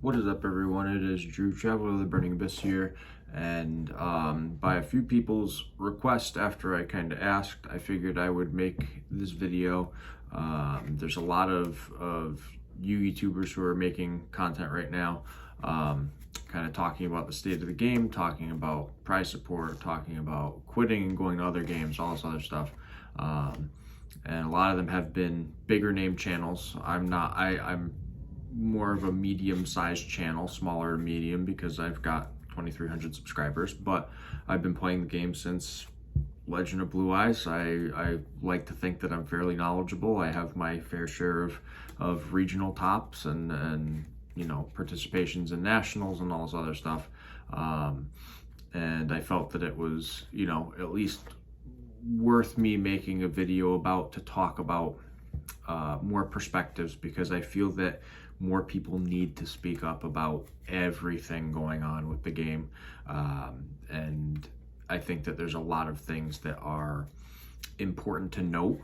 What is up, everyone? It is Drew, Traveler of the Burning Abyss here, and by a few people's request, after I kind of asked, I figured I would make this video. There's a lot of YouTubers who are making content right now, kind of talking about the state of the game, talking about prize support, talking about quitting and going to other games, all this other stuff. And a lot of them have been bigger name channels. I'm more of a medium-sized channel, smaller and medium, because I've got 2,300 subscribers, but I've been playing the game since Legend of Blue Eyes. I like to think that I'm fairly knowledgeable. I have my fair share of regional tops and you know, participations in nationals and all this other stuff. And I felt that it was, you know, at least worth me making a video to talk about more perspectives, because I feel that more people need to speak up about everything going on with the game. And I think that there's a lot of things that are important to note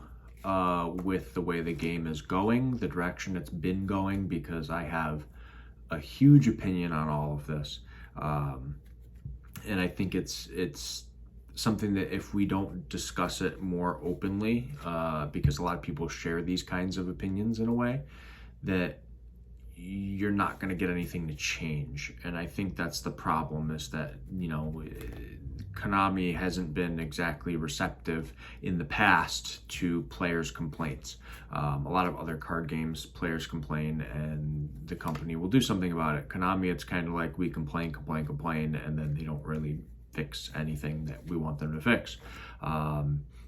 with the way the game is going, the direction it's been going, because I have a huge opinion on all of this. And I think it's something that if we don't discuss it more openly, because a lot of people share these kinds of opinions in a way, that you're not going to get anything to change. And I think that's the problem, is that, you know, Konami hasn't been exactly receptive in the past to players' complaints. A lot of other card games, players complain and the company will do something about it. Konami, it's kind of like we complain, and then they don't really fix anything that we want them to fix.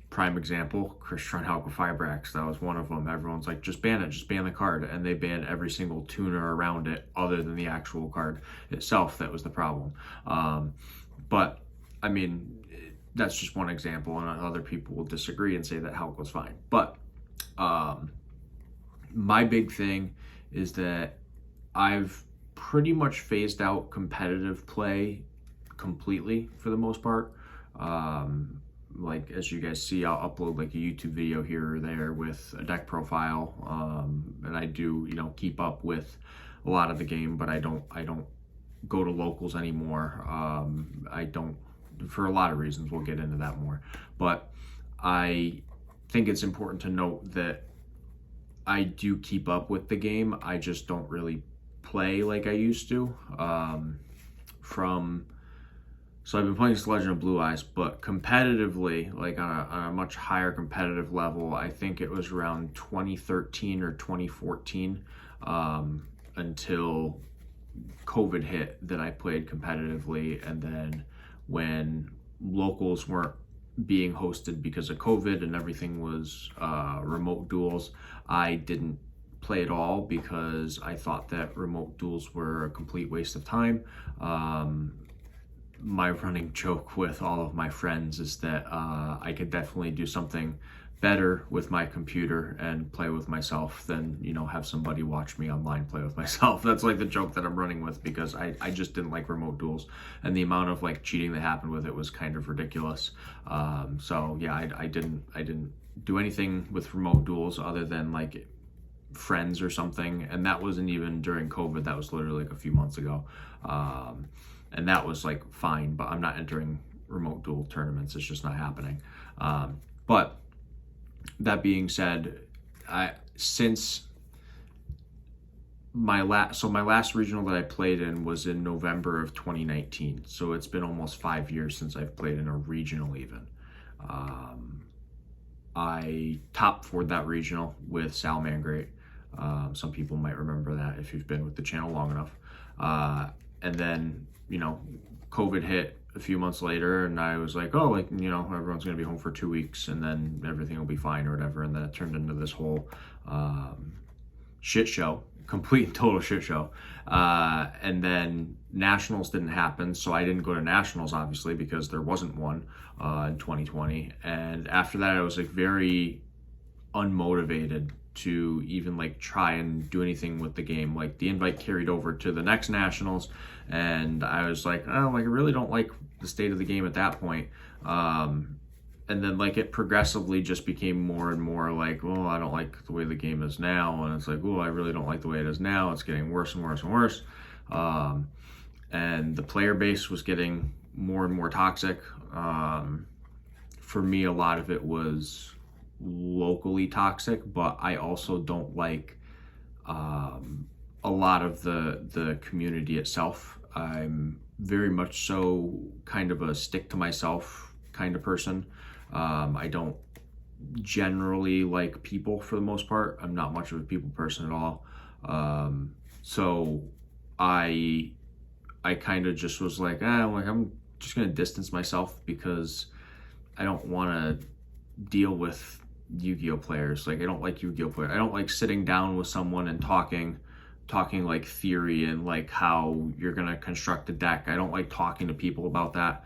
Prime example, Christian Hulk Fibrax, that was one of them. Everyone's like, just ban it, just ban the card. And they banned every single tuner around it other than the actual card itself. That was the problem. But I mean, that's just one example, and other people will disagree and say that Hulk was fine. But my big thing is that I've pretty much phased out competitive play completely for the most part. Like, as you guys see, I'll upload like a YouTube video here or there with a deck profile, and I do, you know, keep up with a lot of the game, but I don't go to locals anymore. I don't, for a lot of reasons. We'll get into that more, but I think it's important to note that I do keep up with the game. I just don't really play like I used to. So I've been playing Legend of Blue Eyes, but competitively, like on a much higher competitive level, I think it was around 2013 or 2014 until COVID hit that I played competitively. And then when locals weren't being hosted because of COVID and everything was remote duels, I didn't play at all, because I thought that remote duels were a complete waste of time. My running joke with all of my friends is that I could definitely do something better with my computer and play with myself than, you know, have somebody watch me online play with myself. That's like the joke that I'm running with, because I just didn't like remote duels, and the amount of like cheating that happened with it was kind of ridiculous. So yeah, I didn't do anything with remote duels other than like friends or something, and that wasn't even during COVID. That was literally like a few months ago. And that was like fine, but I'm not entering remote duel tournaments. It's just not happening. But that being said, since my last regional that I played in was in November of 2019. So it's been almost 5 years since I've played in a regional even. I top 4'd that regional with Sal Mangrate. Some people might remember that if you've been with the channel long enough. And then, you know, COVID hit a few months later, and I was like, oh, like, you know, everyone's going to be home for 2 weeks and then everything will be fine or whatever. And then it turned into this whole shit show, complete and total shit show. And then nationals didn't happen, so I didn't go to nationals, obviously, because there wasn't one in 2020. And after that, I was like very unmotivated to even like try and do anything with the game. Like, the invite carried over to the next nationals, and I was like, oh, like I really don't like the state of the game at that point. And then like it progressively just became more and more like, well, I don't like the way the game is now, and it's like, oh, I really don't like the way it is now. It's getting worse and worse and worse. And the player base was getting more and more toxic. For me, a lot of it was locally toxic, but I also don't like a lot of the community itself. I'm very much so kind of a stick to myself kind of person. I don't generally like people for the most part. I'm not much of a people person at all. So I kind of just was like, I'm just gonna distance myself because I don't want to deal with Yu-Gi-Oh players. Like, I don't like Yu-Gi-Oh players. I don't like sitting down with someone and talking like theory and like how you're gonna construct a deck. I don't like talking to people about that,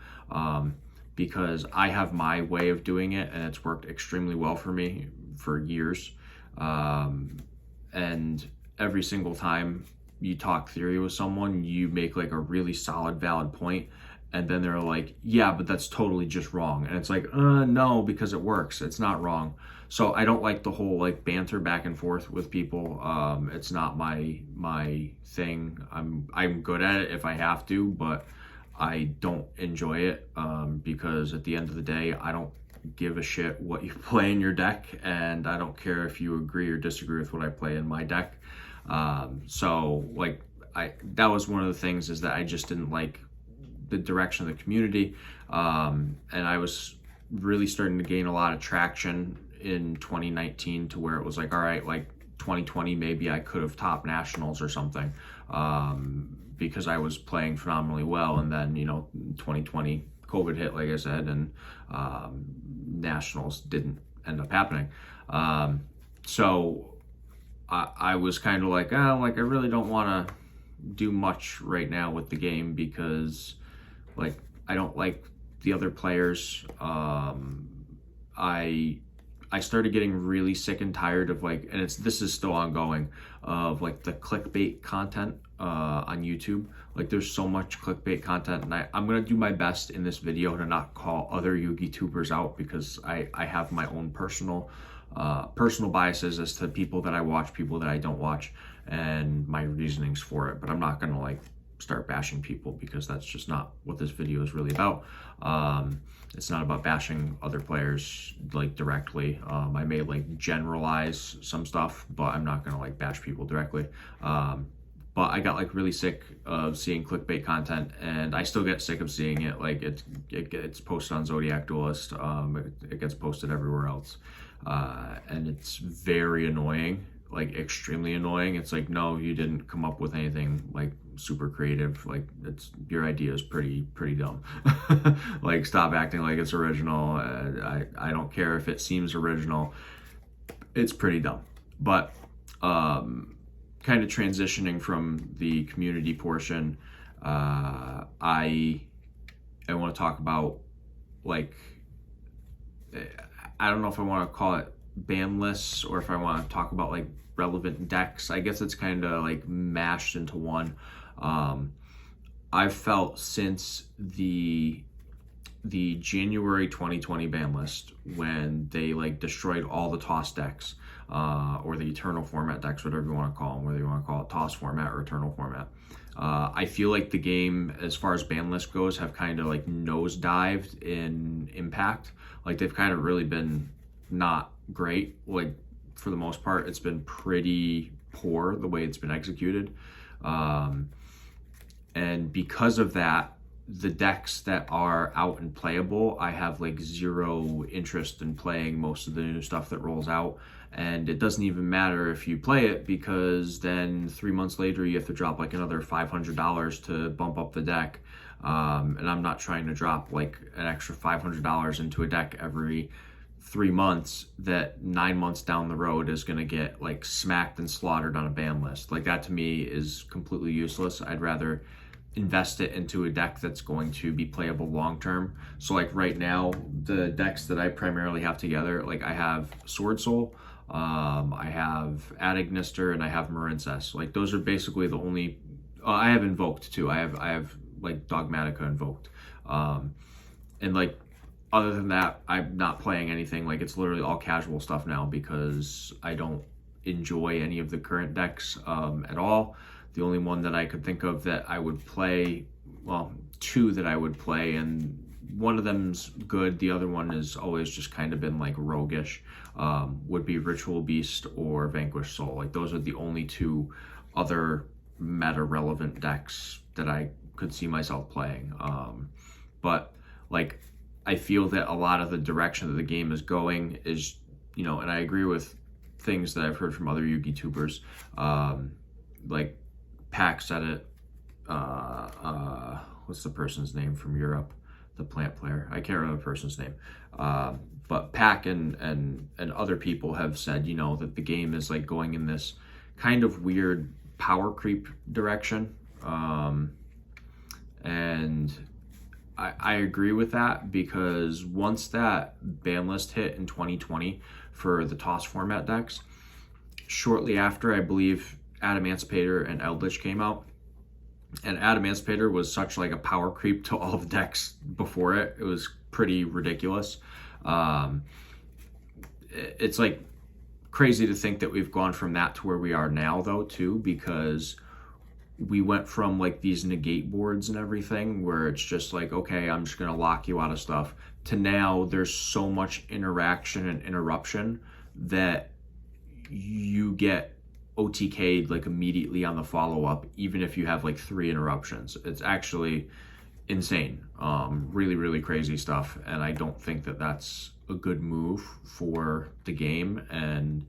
because I have my way of doing it and it's worked extremely well for me for years. And every single time you talk theory with someone, you make like a really solid, valid point, and then they're like, yeah, but that's totally just wrong. And it's like, no, because it works. It's not wrong. So I don't like the whole like banter back and forth with people. It's not my thing. I'm good at it if I have to, but I don't enjoy it, because at the end of the day, I don't give a shit what you play in your deck, and I don't care if you agree or disagree with what I play in my deck. So like that was one of the things, is that I just didn't like the direction of the community, and I was really starting to gain a lot of traction in 2019 to where it was like, all right, like 2020 maybe I could have topped nationals or something, because I was playing phenomenally well. And then 2020 COVID hit, like I said, and nationals didn't end up happening. So I was kind of like, I really don't want to do much right now with the game, because like I don't like the other players. I started getting really sick and tired of like, and this is still ongoing, of like the clickbait content on YouTube. Like, there's so much clickbait content, and I'm gonna do my best in this video to not call other Yugi-tubers out, because I have my own personal biases as to people that I watch, people that I don't watch, and my reasonings for it. But I'm not gonna like start bashing people, because that's just not what this video is really about. It's not about bashing other players like directly. I may like generalize some stuff, but I'm not gonna like bash people directly. But I got like really sick of seeing clickbait content, and I still get sick of seeing it. Like it gets posted on Zodiac Duelist. It gets posted everywhere else, and it's very annoying. Like extremely annoying. It's like, no, you didn't come up with anything like super creative. Like, your idea is pretty dumb. Like, stop acting like it's original. I don't care if it seems original. It's pretty dumb. But kind of transitioning from the community portion, I want to talk about, like, I don't know if I want to call it ban lists or if I want to talk about like relevant decks. I guess it's kind of like mashed into one. I've felt since the January 2020 ban list, when they like destroyed all the toss decks, or the eternal format decks, whatever you want to call them, whether you want to call it toss format or eternal format. I feel like the game, as far as ban list goes, have kind of like nosedived in impact. Like, they've kind of really been not great. Like, for the most part, it's been pretty poor the way it's been executed. And because of that, the decks that are out and playable, I have like zero interest in playing most of the new stuff that rolls out. And it doesn't even matter if you play it, because then 3 months later you have to drop like another $500 to bump up the deck. And I'm not trying to drop like an extra $500 into a deck every 3 months that 9 months down the road is going to get like smacked and slaughtered on a ban list. Like, that to me is completely useless. I'd rather invest it into a deck that's going to be playable long term. So like right now, the decks that I primarily have together, like I have Sword Soul, I have Adagnister, and I have Marincess. Like, those are basically the only I have Invoked too. I have like Dogmatica Invoked. And like, other than that, I'm not playing anything. Like, it's literally all casual stuff now, because I don't enjoy any of the current decks at all. The only one that I could think of that I would play, well, two that I would play, and one of them's good. The other one has always just kind of been like roguish, would be Ritual Beast or Vanquished Soul. Like those are the only two other meta relevant decks that I could see myself playing. But like, I feel that a lot of the direction that the game is going is, you know, and I agree with things that I've heard from other Yugi tubers, like Pack said it, what's the person's name from Europe? The plant player. I can't remember the person's name. But Pack and other people have said, you know, that the game is like going in this kind of weird power creep direction. And I agree with that, because once that ban list hit in 2020 for the TOS format decks, shortly after, I believe Adamancipator and Eldritch came out. And Adamancipator was such like a power creep to all of the decks before it. It was pretty ridiculous. It's like crazy to think that we've gone from that to where we are now, though, too, because we went from like these negate boards and everything where it's just like, okay, I'm just gonna lock you out of stuff, to now there's so much interaction and interruption that you get OTK'd like immediately on the follow-up, even if you have like 3 interruptions. It's actually insane. Really, really crazy stuff. And I don't think that that's a good move for the game. And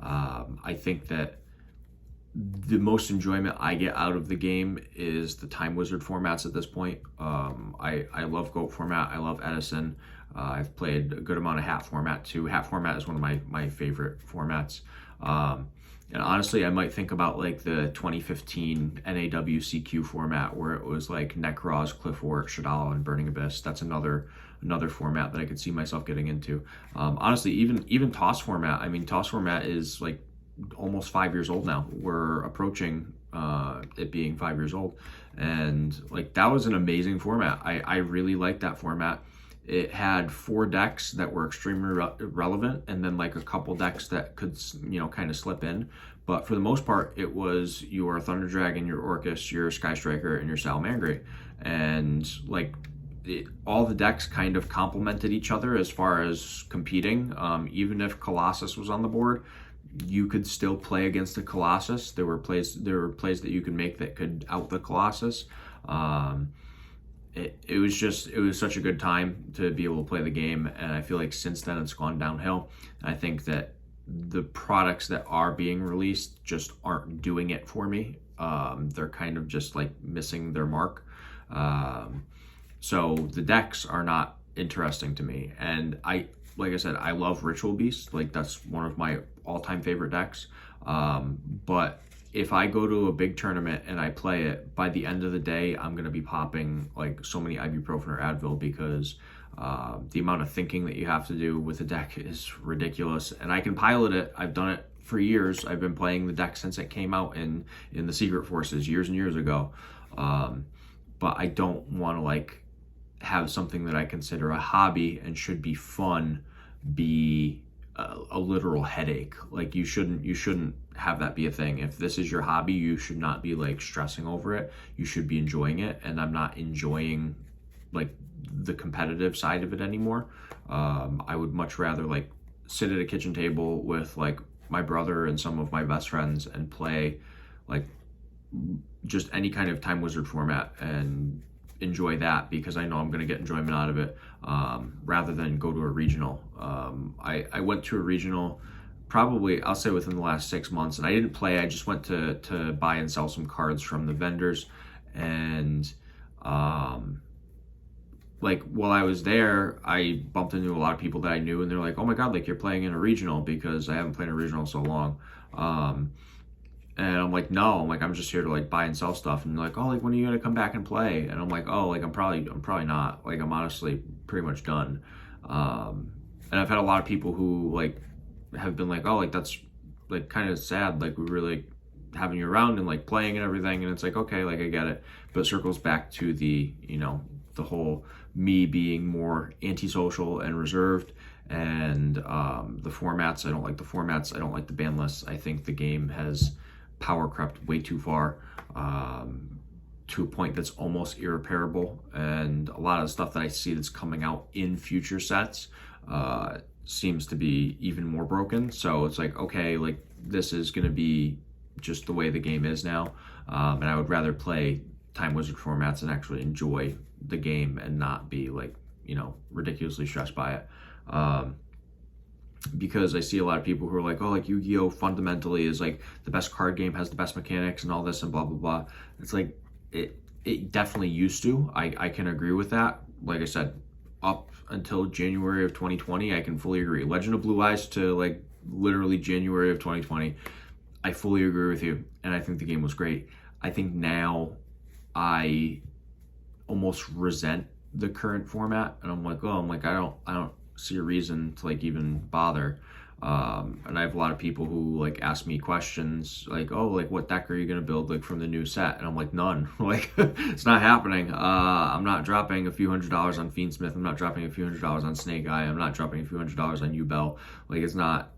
I think that the most enjoyment I get out of the game is the Time Wizard formats at this point. I love GOAT format. I love Edison. I've played a good amount of Hat format too. Hat format is one of my favorite formats. And honestly, I might think about like the 2015 NAWCQ format where it was like Nekroz, Cliffort, Shadala, and Burning Abyss. That's another format that I could see myself getting into. Honestly, even TOS format. I mean, TOS format is like almost 5 years old now. We're approaching it being 5 years old, and like that was an amazing format. I really liked that format. It had 4 decks that were extremely relevant, and then like a couple decks that could, you know, kind of slip in. But for the most part, it was your Thunder Dragon, your Orcus, your Sky Striker, and your Salamangreat. And like all the decks kind of complemented each other as far as competing. Even if Colossus was on the board, you could still play against the Colossus. There were plays that you could make that could out the Colossus. It was such a good time to be able to play the game, and I feel like since then it's gone downhill. And I think that the products that are being released just aren't doing it for me. They're kind of just like missing their mark. So the decks are not interesting to me, and like I said, I love Ritual Beast. Like that's one of my all-time favorite decks. But if I go to a big tournament and I play it, by the end of the day, I'm going to be popping like so many ibuprofen or Advil, because the amount of thinking that you have to do with the deck is ridiculous. And I can pilot it. I've done it for years. I've been playing the deck since it came out in the Secret Forces years and years ago. But I don't want to like have something that I consider a hobby and should be fun be a literal headache. Like you shouldn't have that be a thing. If this is your hobby, you should not be like stressing over it. You should be enjoying it, and I'm not enjoying like the competitive side of it anymore. I would much rather like sit at a kitchen table with like my brother and some of my best friends and play like just any kind of Time Wizard format and enjoy that, because I know I'm going to get enjoyment out of it, rather than go to a regional. I went to a regional probably, I'll say, within the last 6 months, and I didn't play. I just went to buy and sell some cards from the vendors. And like while I was there, I bumped into a lot of people that I knew, and they're like, oh my god, like you're playing in a regional, because I haven't played in a regional in so long. And I'm like, no, I'm just here to like buy and sell stuff. And they're like, oh, like when are you gonna come back and play? And I'm like, oh, like I'm probably not. Like I'm honestly pretty much done. And I've had a lot of people who like have been like, oh, like that's like kind of sad. Like we really having you around and like playing and everything. And it's like, okay, like I get it. But it circles back to the, you know, the whole me being more antisocial and reserved. And the formats, I don't like the formats. I don't like the ban lists. I think the game has power crept way too far, to a point that's almost irreparable. And a lot of the stuff that I see that's coming out in future sets seems to be even more broken. So it's like, okay, like this is going to be just the way the game is now. And I would rather play Time Wizard formats and actually enjoy the game and not be like, ridiculously stressed by it. Because I see a lot of people who are like, oh, like Yu-Gi-Oh fundamentally is like the best card game, has the best mechanics and all this and blah, blah, blah. It's like, it definitely used to. I can agree with that. Like I said, up until January of 2020, I can fully agree. Legend of Blue Eyes to like literally January of 2020, I fully agree with you. And I think the game was great. I think now I almost resent the current format, and I'm like, I don't see a reason to like even bother. And I have a lot of people who like ask me questions like, oh, like what deck are you gonna build like from the new set? And I'm like, none. Like it's not happening. I'm not dropping a few $100s on Fiendsmith. I'm not dropping a few $100s on Snake Eye. I'm not dropping a few $100s on Yubel. Like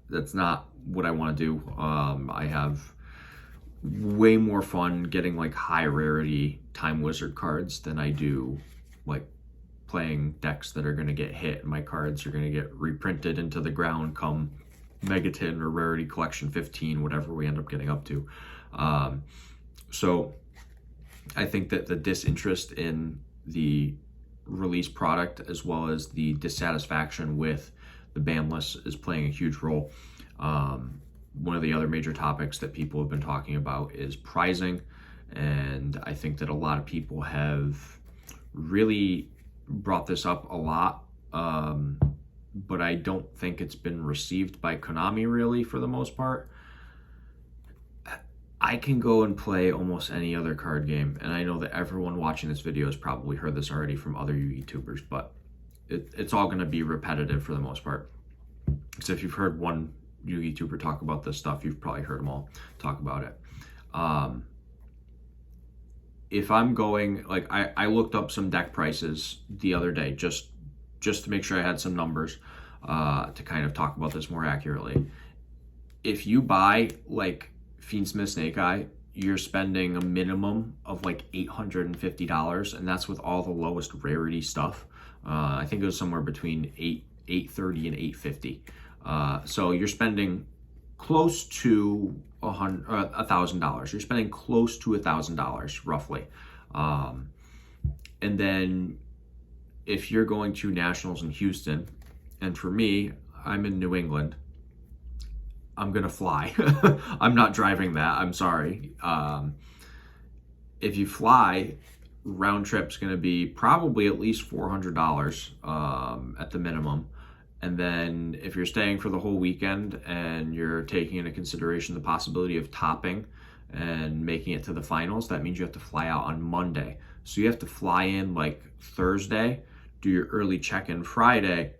that's not what I want to do. I have way more fun getting like high rarity Time Wizard cards than I do like playing decks that are going to get hit and my cards are going to get reprinted into the ground come Megaton or Rarity Collection 15, whatever we end up getting up to. So I think that the disinterest in the release product as well as the dissatisfaction with the ban list is playing a huge role. One of the other major topics that people have been talking about is pricing, and I think that a lot of people have really brought this up a lot, but I don't think it's been received by Konami really for the most part. I can go and play almost any other card game, and I know that everyone watching this video has probably heard this already from other YouTubers, but it's all going to be repetitive for the most part. So if you've heard one YouTuber talk about this stuff, you've probably heard them all talk about it. If I'm going, like I looked up some deck prices the other day just to make sure I had some numbers to kind of talk about this more accurately. If you buy like Fiendsmith Snake Eye, you're spending a minimum of like $850, and that's with all the lowest rarity stuff. I think it was somewhere between $830 and $850. So you're spending close to $1,000. You're spending close to $1,000 roughly. And then if you're going to Nationals in Houston, and for me, I'm in New England, I'm gonna fly. I'm not driving that, I'm sorry. If you fly, round trip's gonna be probably at least $400 at the minimum. And then if you're staying for the whole weekend and you're taking into consideration the possibility of topping and making it to the finals, that means you have to fly out on Monday. So you have to fly in like Thursday, do your early check-in Friday,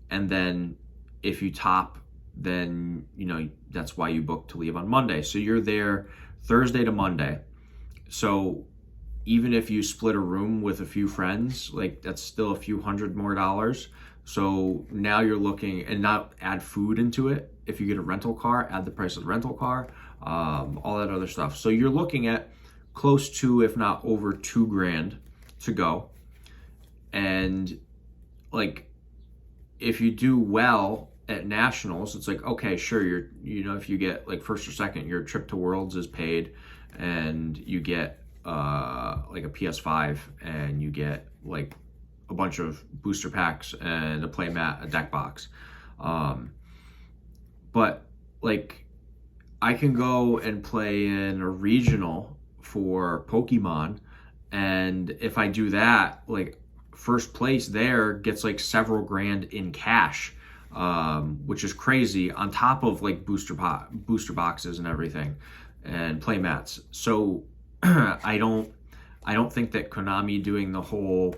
and then if you top, then that's why you book to leave on Monday. So you're there Thursday to Monday. So even if you split a room with a few friends, like that's still a few $100 more. So now you're looking, and not add food into it. If you get a rental car, add the price of the rental car, all that other stuff. So you're looking at close to, if not over $2,000 to go. And like, if you do well at Nationals, it's like, okay, sure, if you get like first or second, your trip to Worlds is paid, and you get like a PS5, and you get like a bunch of booster packs and a play mat, a deck box. But like, I can go and play in a regional for Pokemon, and if I do that, like first place there gets like several grand in cash, which is crazy, on top of like booster boxes and everything and play mats. So I don't think that Konami doing the whole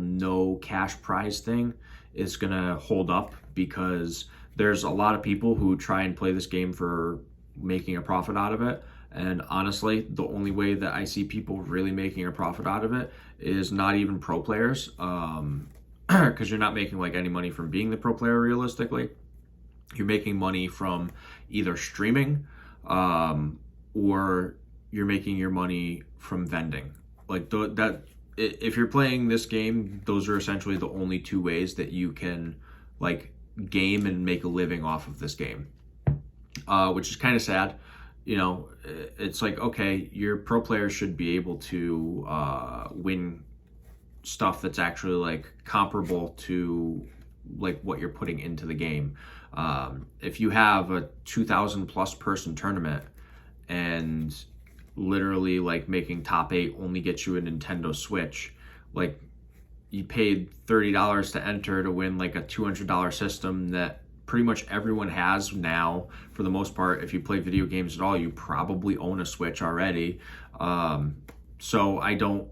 no cash prize thing is gonna hold up, because there's a lot of people who try and play this game for making a profit out of it. And honestly, the only way that I see people really making a profit out of it is not even pro players, because you're not making like any money from being the pro player realistically. You're making money from either streaming, or you're making your money from vending. Like that, if you're playing this game, those are essentially the only two ways that you can like game and make a living off of this game, which is kind of sad. You know, it's like, okay, your pro players should be able to win stuff that's actually like comparable to like what you're putting into the game. If you have a 2,000 plus person tournament and literally like making top 8 only gets you a Nintendo Switch, like you paid $30 to enter to win like a $200 system that pretty much everyone has now for the most part. If you play video games at all, you probably own a Switch already. So I don't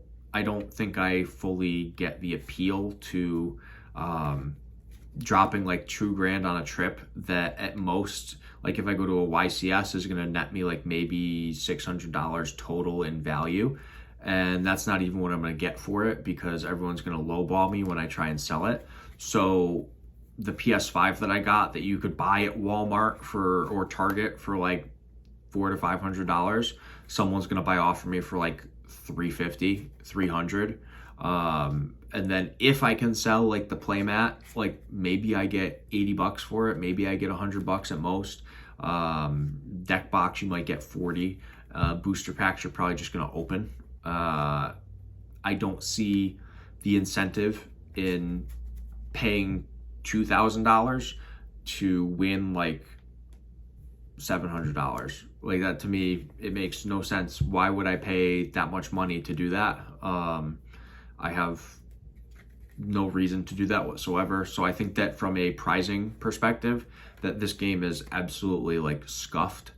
think I fully get the appeal to dropping like $2,000 on a trip that at most, like if I go to a YCS, is going to net me like maybe $600 total in value. And that's not even what I'm going to get for it, because everyone's going to lowball me when I try and sell it. So the PS5 that I got that you could buy at Walmart or Target for like $400 to $500, someone's going to buy off of me for like $350, $300. And then if I can sell like the playmat, like maybe I get $80 for it, maybe I get $100 at most. Deck box, you might get 40. Booster packs, you're probably just going to open. I don't see the incentive in paying $2,000 to win like $700. Like that, to me, it makes no sense. Why would I pay that much money to do that? I have no reason to do that whatsoever. So I think that from a pricing perspective, that this game is absolutely like scuffed.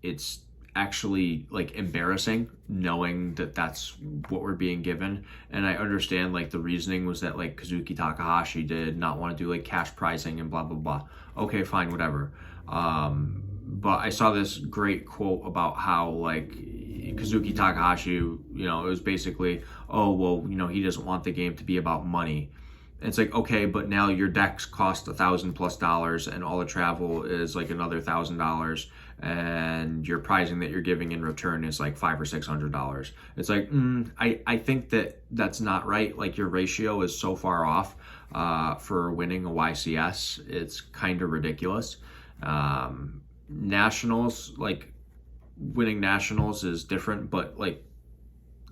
It's actually like embarrassing knowing that that's what we're being given. And I understand like the reasoning was that like Kazuki Takahashi did not want to do like cash pricing and blah blah blah. Okay, fine, whatever. But I saw this great quote about how like Kazuki Takahashi, you know, it was basically, oh well, you know, he doesn't want the game to be about money. And it's like, okay, but now your decks cost $1,000+ and all the travel is like another $1,000, and your pricing that you're giving in return is like $500 or $600. It's like, I think that's not right. Like your ratio is so far off for winning a YCS. It's kind of ridiculous. Nationals, like winning nationals is different, but like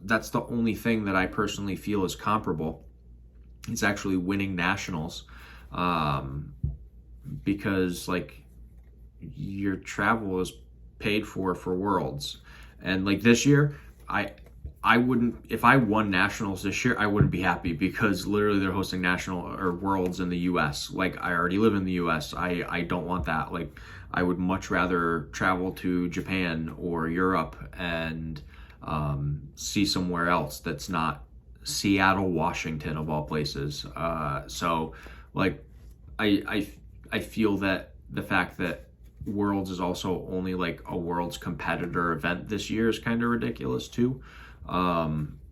that's the only thing that I personally feel is comparable. It's actually winning nationals, because like your travel is paid for Worlds. And like this year, I wouldn't, if I won nationals this year, I wouldn't be happy, because literally they're hosting national or Worlds in the US. Like I already live in the US. I don't want that. Like I would much rather travel to Japan or Europe and see somewhere else that's not Seattle, Washington of all places. So like I feel that the fact that Worlds is also only like a Worlds competitor event this year is kind of ridiculous too.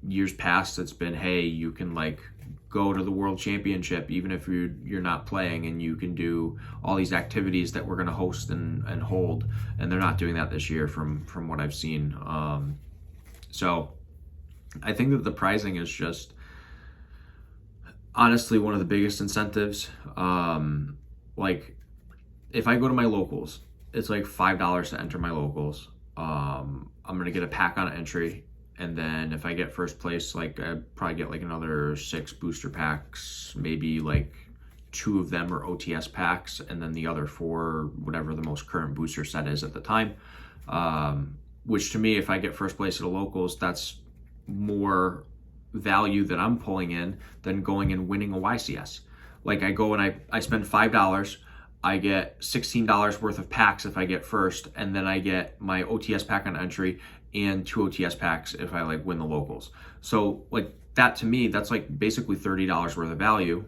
Years past, it's been, hey, you can like go to the World Championship even if you're not playing, and you can do all these activities that we're going to host and hold, and they're not doing that this year from what I've seen. So I think that the pricing is just honestly one of the biggest incentives. Like if I go to my locals, it's like $5 to enter my locals. I'm going to get a pack on entry. And then if I get first place, like I'd probably get like another 6 booster packs, maybe like 2 of them are OTS packs, and then the other 4, whatever the most current booster set is at the time. Which to me, if I get first place at the locals, that's more value that I'm pulling in than going and winning a YCS. Like I go and I spend $5, I get $16 worth of packs if I get first, and then I get my OTS pack on entry and 2 OTS packs if I like win the locals. So like that to me, that's like basically $30 worth of value,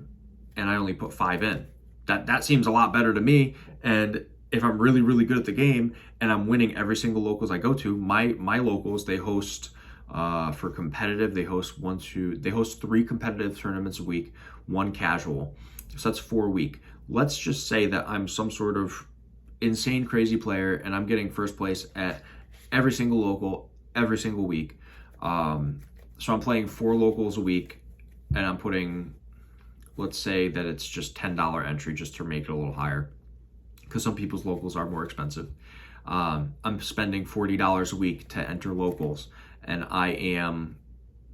and I only put 5 in. That seems a lot better to me. And if I'm really, really good at the game and I'm winning every single locals I go to, my locals, they host for competitive, they host 3 competitive tournaments a week, 1 casual. So that's 4 a week. let's just say that I'm some sort of insane crazy player and I'm getting first place at every single local every single week. So I'm playing 4 locals a week, and I'm putting, let's say that it's just $10 entry just to make it a little higher, because some people's locals are more expensive. I'm spending $40 a week to enter locals, and I am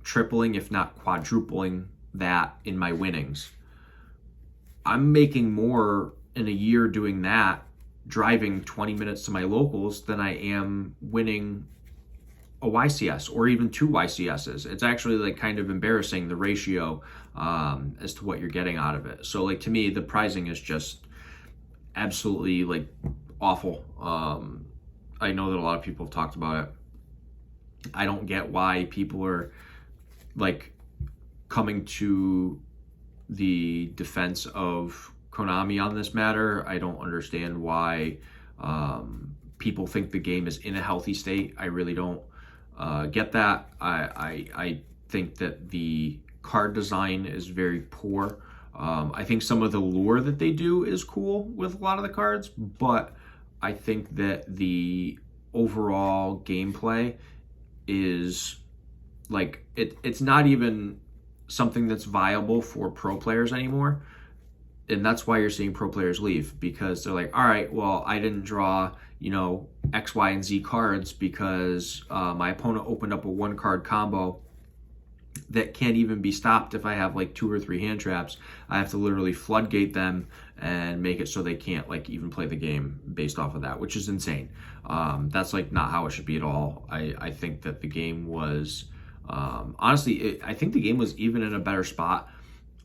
tripling, if not quadrupling, that in my winnings. I'm making more in a year doing that, driving 20 minutes to my locals, than I am winning a YCS or even 2 YCSs. It's actually like kind of embarrassing, the ratio as to what you're getting out of it. So like, to me, the pricing is just absolutely like awful. I know that a lot of people have talked about it. I don't get why people are like coming to the defense of Konami on this matter. I don't understand why people think the game is in a healthy state. I really don't get that. I think that the card design is very poor. I think some of the lure that they do is cool with a lot of the cards, but I think that the overall gameplay is like, it's not even something that's viable for pro players anymore. And that's why you're seeing pro players leave, because they're like, all right, well, I didn't draw, X, Y, and Z cards because my opponent opened up a 1-card combo that can't even be stopped if I have like 2 or 3 hand traps. I have to literally floodgate them and make it so they can't like even play the game based off of that, which is insane. That's like not how it should be at all. I think that the game was, honestly, I think the game was even in a better spot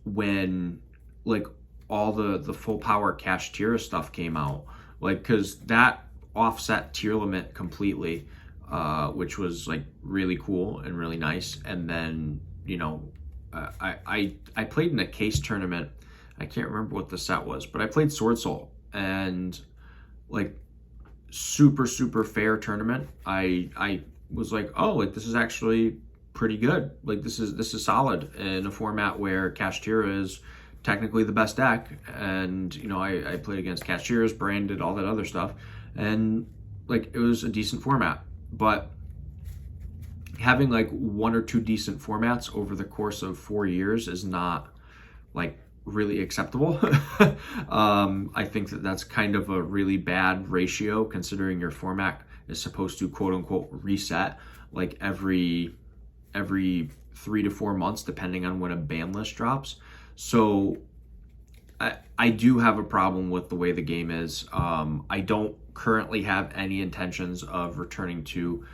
when like all the full power Cash Tira stuff came out, like, because that offset tier limit completely, which was like really cool and really nice. And then I played in a case tournament. I can't remember what the set was, but I played Sword Soul, and like super fair tournament. I was like, oh, like this is actually pretty good. Like this is solid in a format where Cash Tira is technically the best deck. And I played against Cash Tira's, branded, all that other stuff, and like it was a decent format. But having like 1 or 2 decent formats over the course of 4 years is not like really acceptable. I think that that's kind of a really bad ratio, considering your format is supposed to quote unquote reset like every 3 to 4 months, depending on when a ban list drops. So I do have a problem with the way the game is. I don't currently have any intentions of returning to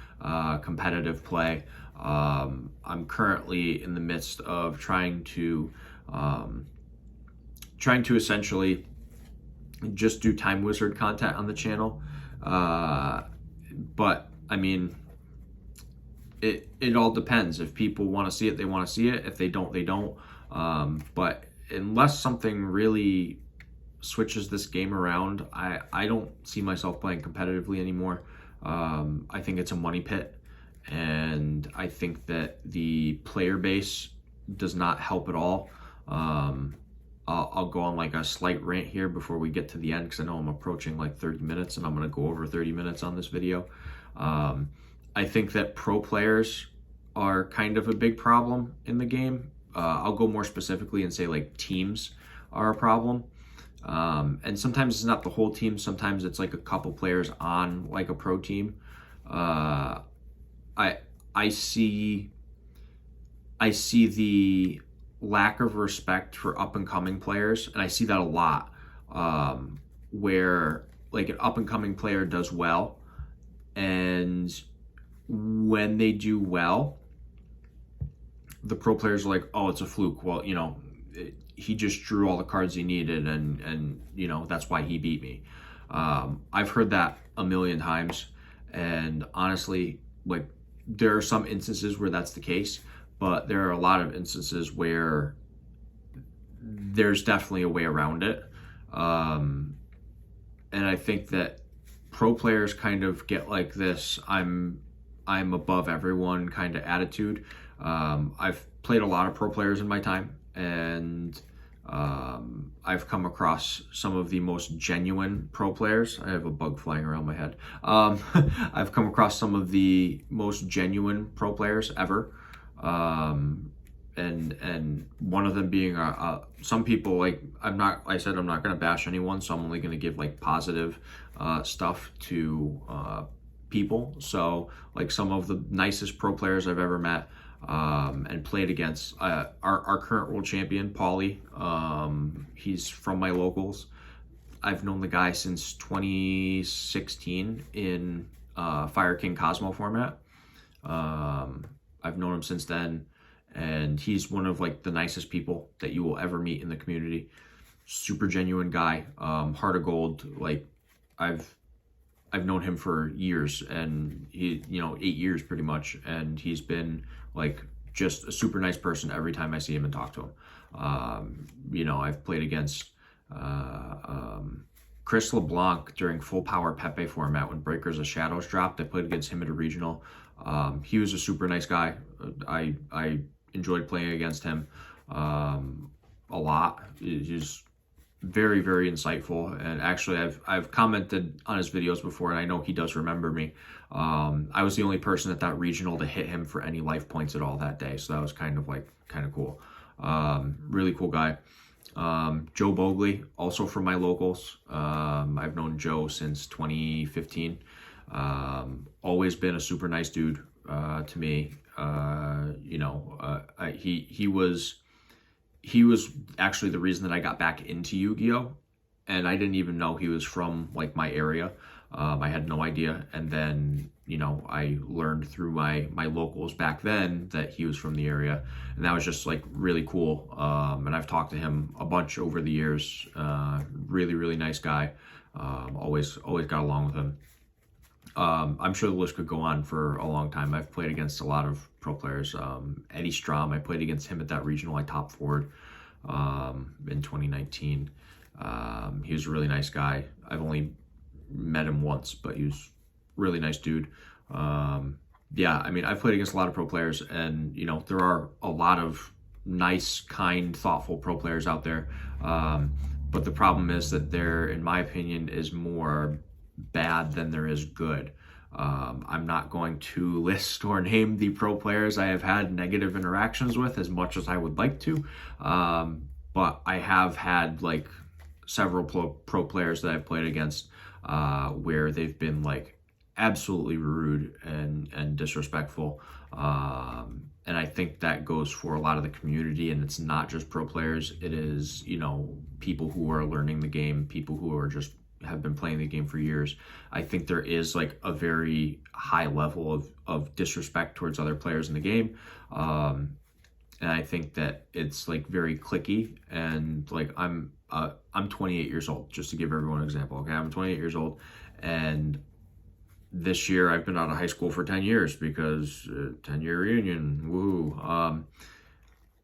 competitive play. I'm currently in the midst of trying to essentially just do Time Wizard content on the channel. But I mean, it all depends. If people want to see it, they want to see it. If they don't, they don't. But unless something really switches this game around, I don't see myself playing competitively anymore. I think it's a money pit, and I think that the player base does not help at all. I'll go on like a slight rant here before we get to the end, because I know I'm approaching like 30 minutes and I'm going to go over 30 minutes on this video. I think that pro players are kind of a big problem in the game. I'll go more specifically and say like teams are a problem. And sometimes it's not the whole team. Sometimes it's like a couple players on like a pro team. I see the lack of respect for up and coming players, and I see that a lot, where like an up and coming player does well, and when they do well, the pro players are like, oh, it's a fluke. Well, he just drew all the cards he needed, and that's why he beat me. I've heard that a million times, and honestly, like, there are some instances where that's the case, but there are a lot of instances where there's definitely a way around it. And I think that pro players kind of get like this I'm above everyone kind of attitude. I've played a lot of pro players in my time, and I've come across some of the most genuine pro players. I have a bug flying around my head. I've come across some of the most genuine pro players ever. And one of them being some people, like, I said I'm not going to bash anyone, so I'm only going to give like positive stuff to people. So like some of the nicest pro players I've ever met and played against, our current world champion, Paulie. He's from my locals. I've known the guy since 2016 in Fire King Cosmo format. I've known him since then, and he's one of like the nicest people that you will ever meet in the community. Super genuine guy, heart of gold. Like I've known him for years, and he, 8 years pretty much, and he's been like just a super nice person every time I see him and talk to him. I've played against Chris LeBlanc during full power Pepe format when Breakers of Shadows dropped. I played against him at a regional. He was a super nice guy. I enjoyed playing against him a lot. He's very, very insightful, and actually I've commented on his videos before, and I know he does remember me. I was the only person at that regional to hit him for any life points at all that day, so that was kind of cool. Really cool guy. Joe Bogley, also from my locals. I've known Joe since 2015. Always been a super nice dude to me. He was actually the reason that I got back into Yu-Gi-Oh! And I didn't even know he was from like my area. I had no idea. And then, I learned through my locals back then that he was from the area. And that was just like really cool. And I've talked to him a bunch over the years. Really, really nice guy. Always got along with him. I'm sure the list could go on for a long time. I've played against a lot of pro players. Eddie Strom, I played against him at that regional. I top forward in 2019. He was a really nice guy. I've only met him once, but he was a really nice dude. I've played against a lot of pro players, and there are a lot of nice, kind, thoughtful pro players out there. But the problem is that there, in my opinion, is more bad than there is good. I'm not going to list or name the pro players I have had negative interactions with as much as I would like to, but I have had like several pro players that I've played against where they've been like absolutely rude and disrespectful, and I think that goes for a lot of the community, and it's not just pro players. It is people who are learning the game, people who are just have been playing the game for years. I think there is like a very high level of disrespect towards other players in the game. And I think that it's like very cliquey, and like I'm 28 years old, just to give everyone an example. Okay. I'm 28 years old, and this year I've been out of high school for 10 years because 10-year reunion. Woo.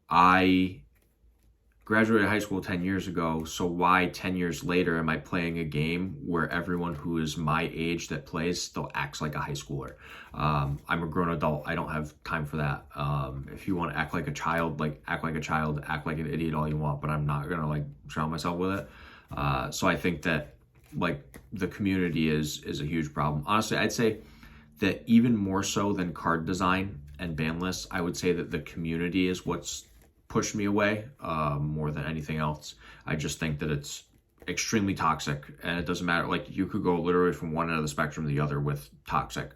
I graduated high school 10 years ago, so why 10 years later am I playing a game where everyone who is my age that plays still acts like a high schooler? I'm a grown adult. I don't have time for that. If you want to act like a child, like act like a child, act like an idiot all you want, but I'm not gonna like drown myself with it. So I think that like the community is a huge problem. Honestly, I'd say that even more so than card design and ban lists, I would say that the community is what's pushed me away more than anything else. I just think that it's extremely toxic, and it doesn't matter. Like you could go literally from one end of the spectrum to the other with toxic.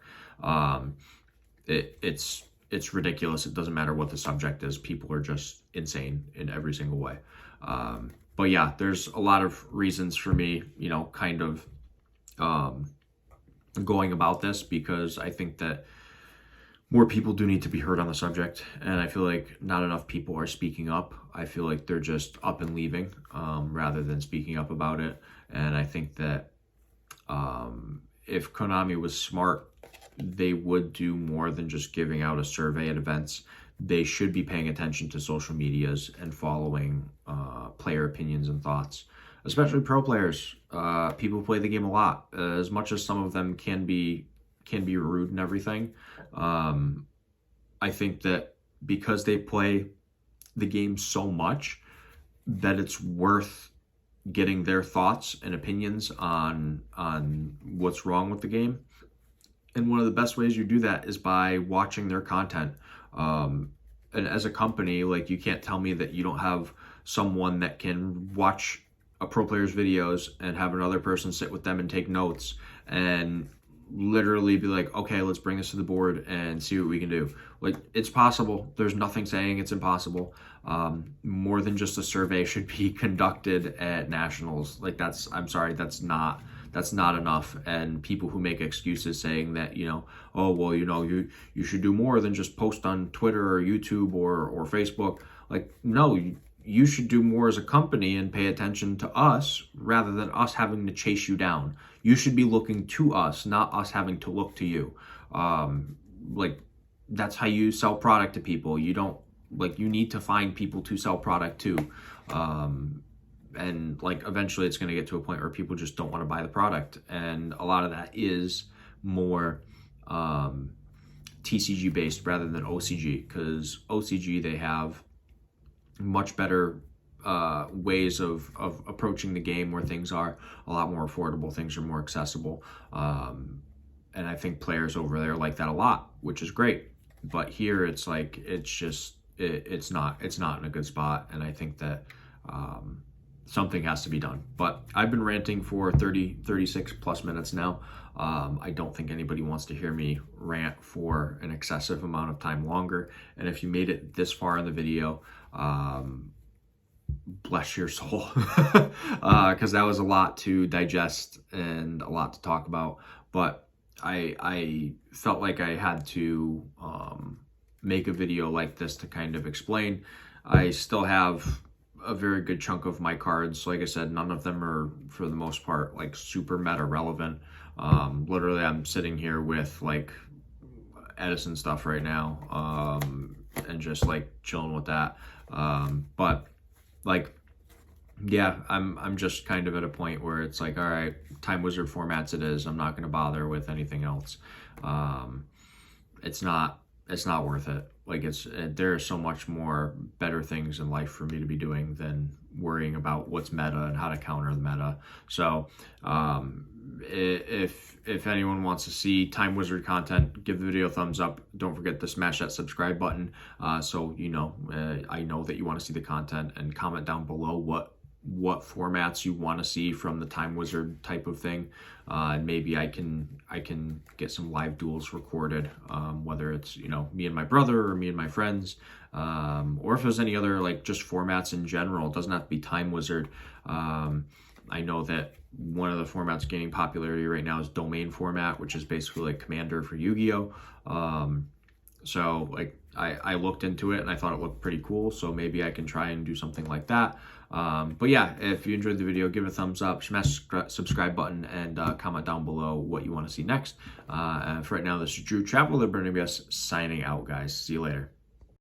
It's ridiculous. It doesn't matter what the subject is. People are just insane in every single way. But yeah, there's a lot of reasons for me, kind of going about this, because I think that more people do need to be heard on the subject, and I feel like not enough people are speaking up. I feel like they're just up and leaving rather than speaking up about it. And I think that if Konami was smart, they would do more than just giving out a survey at events. They should be paying attention to social medias and following player opinions and thoughts, especially pro players. People play the game a lot, as much as some of them can be rude and everything. I think that because they play the game so much, that it's worth getting their thoughts and opinions on what's wrong with the game. And one of the best ways you do that is by watching their content. And as a company, like, you can't tell me that you don't have someone that can watch a pro player's videos and have another person sit with them and take notes and literally be like, okay, let's bring this to the board and see what we can do. Like, it's possible. There's nothing saying it's impossible. More than just a survey should be conducted at nationals. Like, I'm sorry, that's not enough. And people who make excuses saying that, oh, well, you should do more than just post on Twitter or YouTube or Facebook. Like, no, you should do more as a company and pay attention to us rather than us having to chase you down. You should be looking to us, not us having to look to you. Like, that's how you sell product to people. You need to find people to sell product to. And like, eventually it's going to get to a point where people just don't want to buy the product. And a lot of that is more TCG based rather than OCG, because OCG, they have much better ways of approaching the game, where things are a lot more affordable, things are more accessible. And I think players over there like that a lot, which is great. But here it's like, it's not in a good spot. And I think that something has to be done. But I've been ranting for 36 plus minutes now. I don't think anybody wants to hear me rant for an excessive amount of time longer. And if you made it this far in the video, bless your soul, because that was a lot to digest and a lot to talk about. But I felt like I had to make a video like this to kind of explain. I still have a very good chunk of my cards. Like I said, none of them are, for the most part, like super meta relevant. Literally, I'm sitting here with like Edison stuff right now, and just like chilling with that. But like, yeah, I'm just kind of at a point where it's like, all right, Time Wizard formats it is. I'm not going to bother with anything else. It's not worth it. Like, there are so much more better things in life for me to be doing than worrying about what's meta and how to counter the meta. So, if anyone wants to see Time Wizard content, give the video a thumbs up. Don't forget to smash that subscribe button, so I know that you want to see the content, and comment down below what formats you want to see from the Time Wizard type of thing, and maybe I can get some live duels recorded, whether it's me and my brother or me and my friends, or if there's any other like just formats in general. It doesn't have to be Time Wizard. I know that one of the formats gaining popularity right now is Domain format, which is basically like Commander for Yu-Gi-Oh. So like, I looked into it and I thought it looked pretty cool, so maybe I can try and do something like that. But yeah, if you enjoyed the video, give it a thumbs up, smash the subscribe button, and comment down below what you want to see next. And for right now, this is Drew Travel, the Burning BS, signing out, guys. See you later.